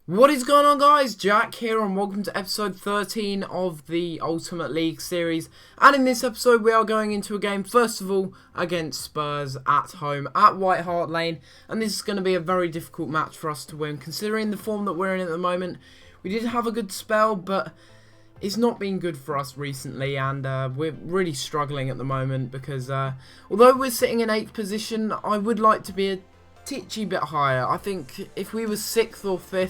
What is going on, guys? Jack here and welcome to episode 13 of the Ultimate League series. And in this episode we are going into a game, first of all, against Spurs at home at White Hart Lane. And this is going to be a very difficult match for us to win, considering the form that we're in at the moment. We did have a good spell, but it's not been good for us recently, and we're really struggling at the moment because although we're sitting in 8th position, I would like to be a titchy bit higher. I think if we were 6th or 5th,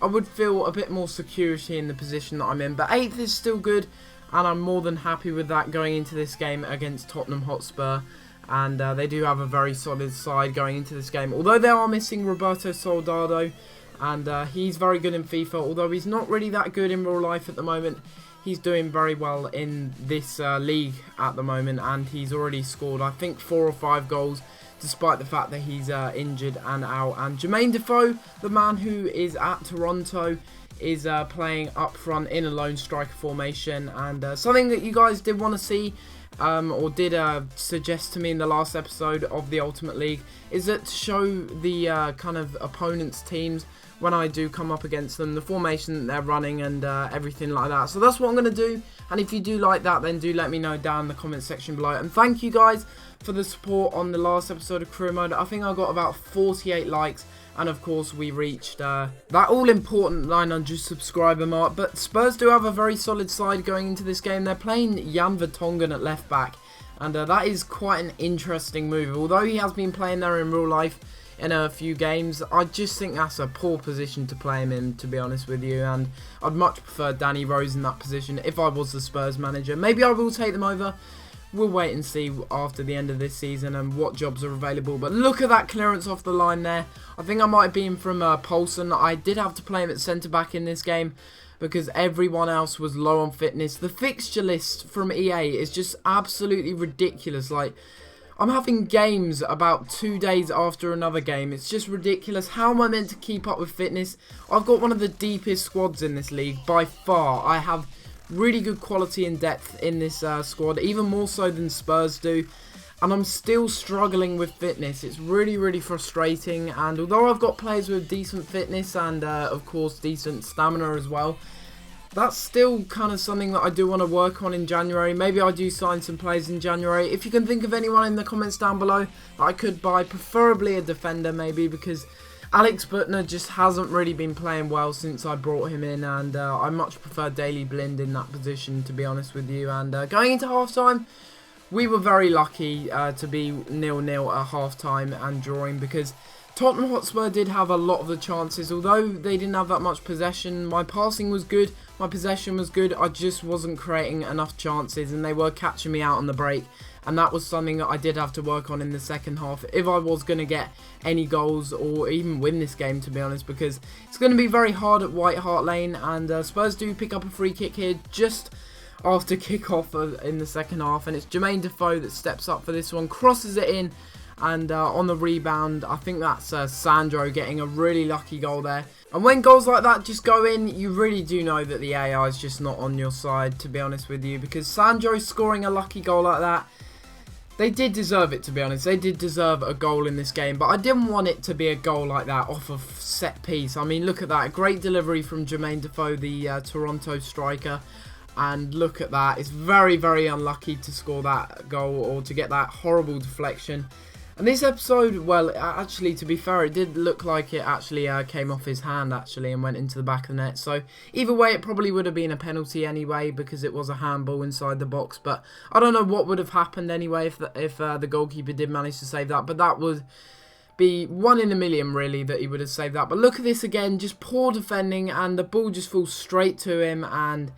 I would feel a bit more security in the position that I'm in. But 8th is still good, and I'm more than happy with that going into this game against Tottenham Hotspur. And they do have a very solid side going into this game. Although they are missing Roberto Soldado, and he's very good in FIFA. Although he's not really that good in real life at the moment, he's doing very well in this league at the moment. And he's already scored, I think, 4 or 5 goals, despite the fact that he's injured and out. And Jermaine Defoe, the man who is at Toronto, is playing up front in a lone striker formation. And something that you guys did want to see, or did suggest to me in the last episode of the Ultimate League, is that to show the kind of opponent's teams when I do come up against them, the formation that they're running and everything like that. So that's what I'm going to do. And if you do like that, then do let me know down in the comment section below. And thank you guys for the support on the last episode of Career Mode. I think I got about 48 likes. And of course, we reached that all-important 900 subscriber mark. But Spurs do have a very solid side going into this game. They're playing Jan Vertonghen at left back. And that is quite an interesting move. Although he has been playing there in real life in a few games, I just think that's a poor position to play him in, to be honest with you. And I'd much prefer Danny Rose in that position if I was the Spurs manager. Maybe I will take them over. We'll wait and see after the end of this season and what jobs are available. But look at that clearance off the line there. I think I might have been from Poulsen. I did have to play him at centre-back in this game because everyone else was low on fitness. The fixture list from EA is just absolutely ridiculous. Like, I'm having games about 2 days after another game. It's just ridiculous. How am I meant to keep up with fitness? I've got one of the deepest squads in this league by far. I have really good quality and depth in this squad, even more so than Spurs do. And I'm still struggling with fitness. It's really, really frustrating. And although I've got players with decent fitness and, of course, decent stamina as well, that's still kind of something that I do want to work on in January. Maybe I do sign some players in January. If you can think of anyone in the comments down below that I could buy, preferably a defender maybe, because Alex Butner just hasn't really been playing well since I brought him in, and I much prefer Daley Blind in that position, to be honest with you. And going into half-time, we were very lucky to be 0-0 at half-time and drawing, because Tottenham Hotspur did have a lot of the chances. Although they didn't have that much possession, my passing was good, my possession was good, I just wasn't creating enough chances, and they were catching me out on the break. And that was something that I did have to work on in the second half if I was going to get any goals or even win this game, to be honest, because it's going to be very hard at White Hart Lane. And Spurs do pick up a free kick here just after kick-off in the second half. And it's Jermaine Defoe that steps up for this one, crosses it in. And on the rebound, I think that's Sandro getting a really lucky goal there. And when goals like that just go in, you really do know that the AI is just not on your side, to be honest with you. Because Sandro scoring a lucky goal like that, they did deserve it, to be honest. They did deserve a goal in this game. But I didn't want it to be a goal like that off of set piece. I mean, look at that. Great delivery from Jermaine Defoe, the Toronto striker. And look at that. It's very, very unlucky to score that goal or to get that horrible deflection. And this episode, well, actually, to be fair, it did look like it actually came off his hand, actually, and went into the back of the net. So, either way, it probably would have been a penalty anyway, because it was a handball inside the box. But I don't know what would have happened anyway if the goalkeeper did manage to save that. But that would be 1 in a million, really, that he would have saved that. But look at this again, just poor defending, and the ball just falls straight to him, and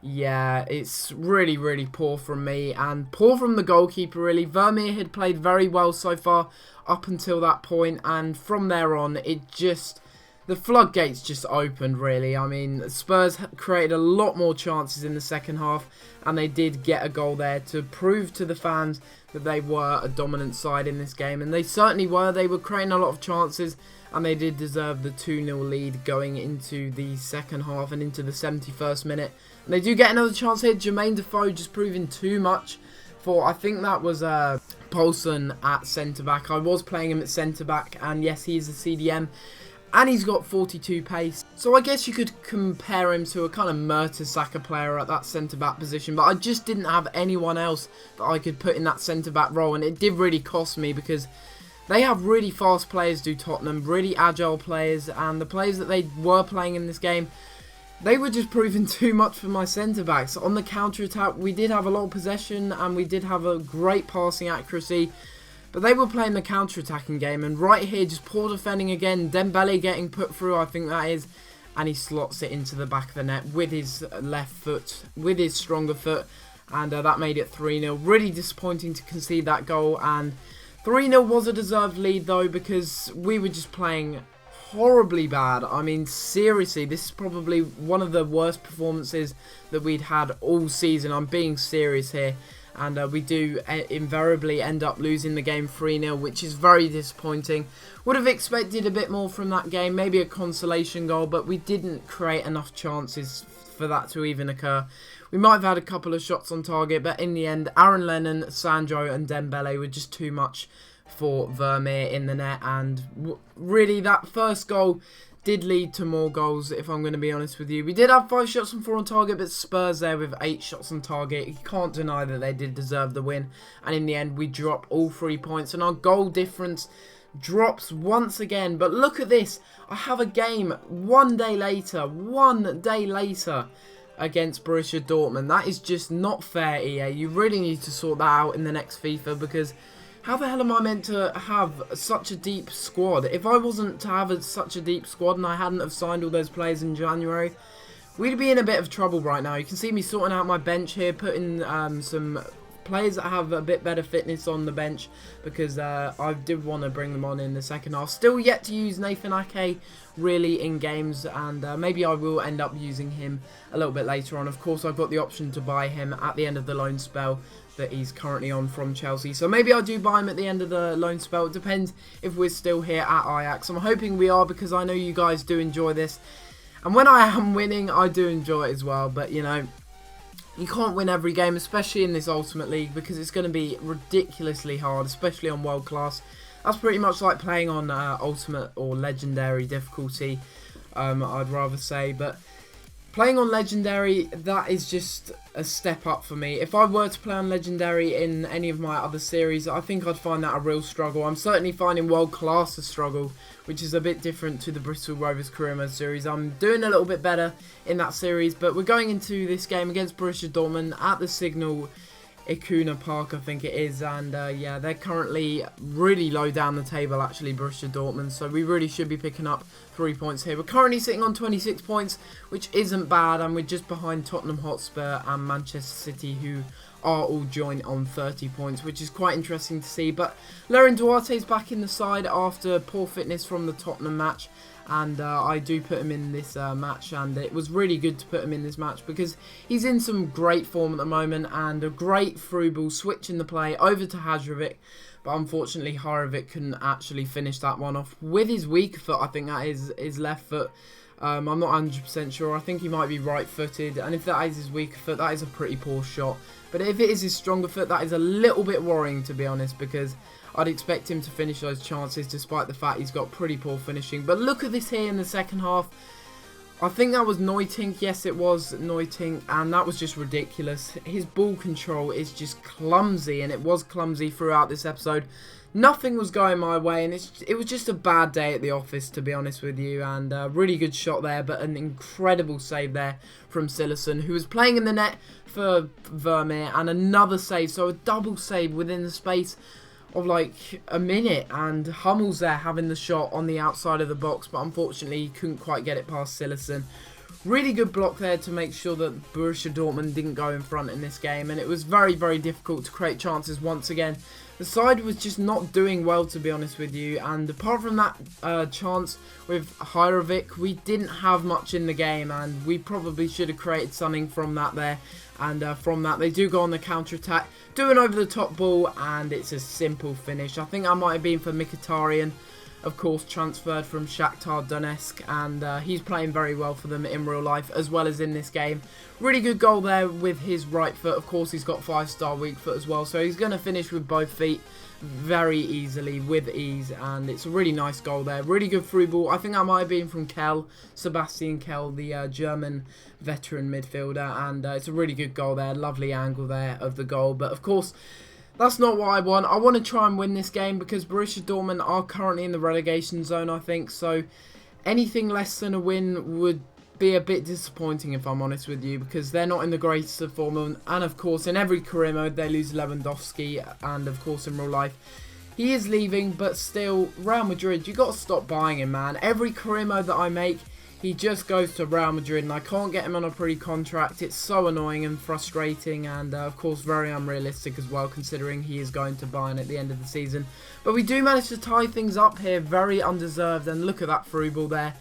yeah, it's really, really poor from me and poor from the goalkeeper, really. Vermeer had played very well so far up until that point, and from there on, the floodgates just opened, really. I mean, Spurs created a lot more chances in the second half, and they did get a goal there to prove to the fans that they were a dominant side in this game, and they certainly were. They were creating a lot of chances, and they did deserve the 2-0 lead going into the second half and into the 71st minute. And they do get another chance here. Jermaine Defoe just proving too much for, I think that was Poulsen at centre-back. I was playing him at centre-back, and yes, he is a CDM. and he's got 42 pace. So I guess you could compare him to a kind of Mertesacker player at that centre-back position, but I just didn't have anyone else that I could put in that centre-back role, and it did really cost me because they have really fast players, do Tottenham, really agile players, and the players that they were playing in this game, they were just proving too much for my centre-backs. On the counter-attack, we did have a lot of possession, and we did have a great passing accuracy, but they were playing the counter-attacking game, and right here, just poor defending again. Dembele getting put through, I think that is, and he slots it into the back of the net with his left foot, with his stronger foot, and that made it 3-0. Really disappointing to concede that goal, and 3-0 was a deserved lead, though, because we were just playing horribly bad. I mean, seriously, this is probably one of the worst performances that we'd had all season. I'm being serious here. And we do invariably end up losing the game 3-0, which is very disappointing. Would have expected a bit more from that game, maybe a consolation goal, but we didn't create enough chances for that to even occur. We might have had a couple of shots on target, but in the end, Aaron Lennon, Sandro and Dembele were just too much for Vermeer in the net. And really, that first goal did lead to more goals, if I'm going to be honest with you. We did have 5 shots and 4 on target, but Spurs there with 8 shots on target. You can't deny that they did deserve the win. And in the end, we drop all 3 points. And our goal difference drops once again. But look at this. I have a game one day later against Borussia Dortmund. That is just not fair, EA. You really need to sort that out in the next FIFA, because how the hell am I meant to have such a deep squad? If I wasn't to have such a deep squad and I hadn't have signed all those players in January, we'd be in a bit of trouble right now. You can see me sorting out my bench here, putting some players that have a bit better fitness on the bench, because I did want to bring them on in the second half. Still yet to use Nathan Ake really in games, and maybe I will end up using him a little bit later on. Of course, I've got the option to buy him at the end of the loan spell that he's currently on from Chelsea, so maybe I do buy him at the end of the loan spell. It depends if we're still here at Ajax. I'm hoping we are, because I know you guys do enjoy this, and when I am winning I do enjoy it as well. But you know, you can't win every game, especially in this Ultimate League, because it's going to be ridiculously hard, especially on World Class. That's pretty much like playing on Ultimate or Legendary difficulty, I'd rather say. But playing on Legendary, that is just a step up for me. If I were to play on Legendary in any of my other series, I think I'd find that a real struggle. I'm certainly finding World Class a struggle, which is a bit different to the Bristol Rovers Career Mode series. I'm doing a little bit better in that series, but we're going into this game against Borussia Dortmund at the Signal Iduna Park, I think it is, and yeah, they're currently really low down the table, actually, Borussia Dortmund, so we really should be picking up 3 points here. We're currently sitting on 26 points, which isn't bad, and we're just behind Tottenham Hotspur and Manchester City, who are all joint on 30 points, which is quite interesting to see. But Laurent Duarte's back in the side after poor fitness from the Tottenham match, and I do put him in this match, and it was really good to put him in this match because he's in some great form at the moment, and a great through ball switching the play over to Hadrovic, but unfortunately Hadrovic couldn't actually finish that one off with his weaker foot. I think that is his left foot. I'm not 100% sure. I think he might be right-footed, and if that is his weaker foot, that is a pretty poor shot. But if it is his stronger foot, that is a little bit worrying, to be honest, because I'd expect him to finish those chances despite the fact he's got pretty poor finishing. But look at this here in the second half. I think that was Neutink. Yes, it was Neutink, and that was just ridiculous. His ball control is just clumsy, and it was clumsy throughout this episode. Nothing was going my way, and it was just a bad day at the office, to be honest with you. And a really good shot there, but an incredible save there from Silerson, who was playing in the net for Vermeer, and another save. So a double save within the space of like a minute, and Hummel's there having the shot on the outside of the box, but unfortunately he couldn't quite get it past Silerson. Really good block there to make sure that Borussia Dortmund didn't go in front in this game, and it was very, very difficult to create chances once again. The side was just not doing well, to be honest with you, and apart from that chance with Hadrovic, we didn't have much in the game, and we probably should have created something from that there. And from that, they do go on the counter-attack, do an over-the-top ball, and it's a simple finish. I think that might have been for Mkhitaryan. of course, transferred from Shakhtar Donetsk, and he's playing very well for them in real life as well as in this game. Really good goal there with his right foot. Of course, he's got 5-star weak foot as well, so he's going to finish with both feet very easily, with ease, and it's a really nice goal there. Really good through ball. I think that might have been from Kell, Sebastian Kell, the German veteran midfielder, and it's a really good goal there. Lovely angle there of the goal, but of course, that's not what I want. I want to try and win this game because Borussia Dortmund are currently in the relegation zone, I think, so anything less than a win would be a bit disappointing, if I'm honest with you, because they're not in the greatest of form, and of course in every career mode they lose Lewandowski, and of course in real life he is leaving, but still, Real Madrid, you got to stop buying him, man. Every career mode that I make, he just goes to Real Madrid, and I can't get him on a pre-contract. It's so annoying and frustrating, and of course very unrealistic as well, considering he is going to Bayern at the end of the season. But we do manage to tie things up here, very undeserved, and look at that through ball there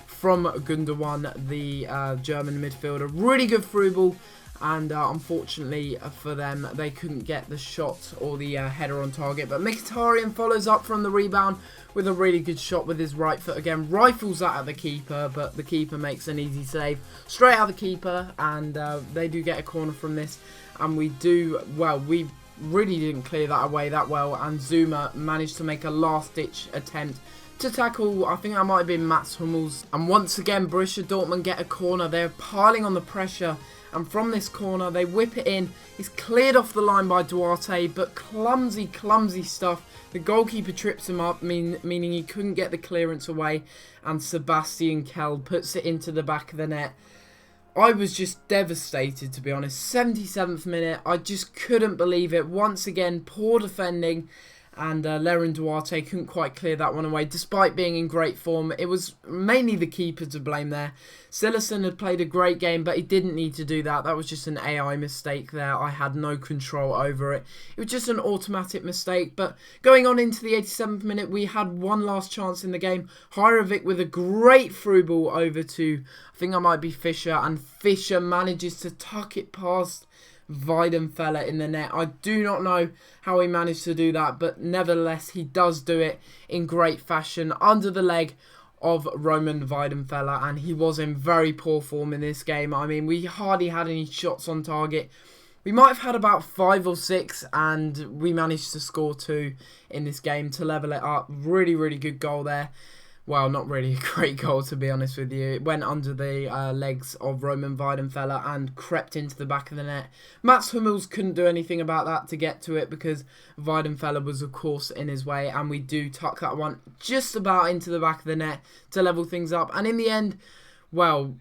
from Gundogan, the German midfielder. Really good through ball, and unfortunately for them, they couldn't get the shot or the header on target. But Mkhitaryan follows up from the rebound with a really good shot with his right foot again. Rifles that at the keeper, but the keeper makes an easy save. Straight out the keeper, and they do get a corner from this. And we do, well, we really didn't clear that away that well, and Zuma managed to make a last-ditch attempt to tackle, I think that might have been Mats Hummels. And once again, Borussia Dortmund get a corner. They're piling on the pressure, and from this corner, they whip it in. It's cleared off the line by Duarte, but clumsy, clumsy stuff. The goalkeeper trips him up, meaning he couldn't get the clearance away, and Sebastian Kell puts it into the back of the net. I was just devastated, to be honest. 77th minute, I just couldn't believe it. Once again, poor defending, and Leren Duarte couldn't quite clear that one away, despite being in great form. It was mainly the keeper to blame there. Cillessen had played a great game, but he didn't need to do that. That was just an AI mistake there. I had no control over it. It was just an automatic mistake. But going on into the 87th minute, we had one last chance in the game. Hajrovic with a great through ball over to, I think that might be Fischer, and Fischer manages to tuck it past Weidenfeller in the net. I do not know how he managed to do that, but nevertheless he does do it in great fashion under the leg of Roman Weidenfeller, and he was in very poor form in this game. I mean, we hardly had any shots on target. We might have had about 5 or 6, and we managed to score 2 in this game to level it up. Really, really good goal there. Well, not really a great goal, to be honest with you. It went under the legs of Roman Weidenfeller and crept into the back of the net. Mats Hummels couldn't do anything about that to get to it because Weidenfeller was, of course, in his way. And we do tuck that one just about into the back of the net to level things up. And in the end, well,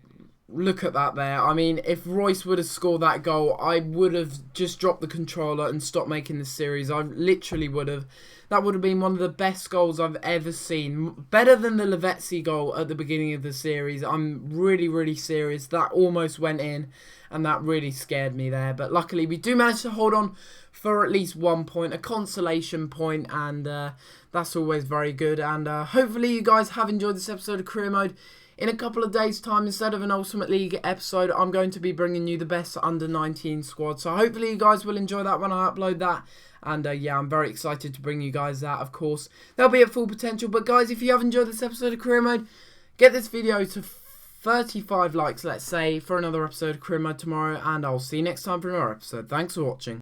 look at that there. I mean, if Royce would have scored that goal, I would have just dropped the controller and stopped making this series. I literally would have. That would have been one of the best goals I've ever seen. Better than the Lavezzi goal at the beginning of the series. I'm really, really serious. That almost went in, and that really scared me there. But luckily, we do manage to hold on for at least 1 point, a consolation point, and that's always very good. And hopefully you guys have enjoyed this episode of Career Mode. In a couple of days' time, instead of an Ultimate League episode, I'm going to be bringing you the best under-19 squad. So hopefully you guys will enjoy that when I upload that. And yeah, I'm very excited to bring you guys that, of course. They'll be at full potential. But guys, if you have enjoyed this episode of Career Mode, get this video to 35 likes, let's say, for another episode of Career Mode tomorrow. And I'll see you next time for another episode. Thanks for watching.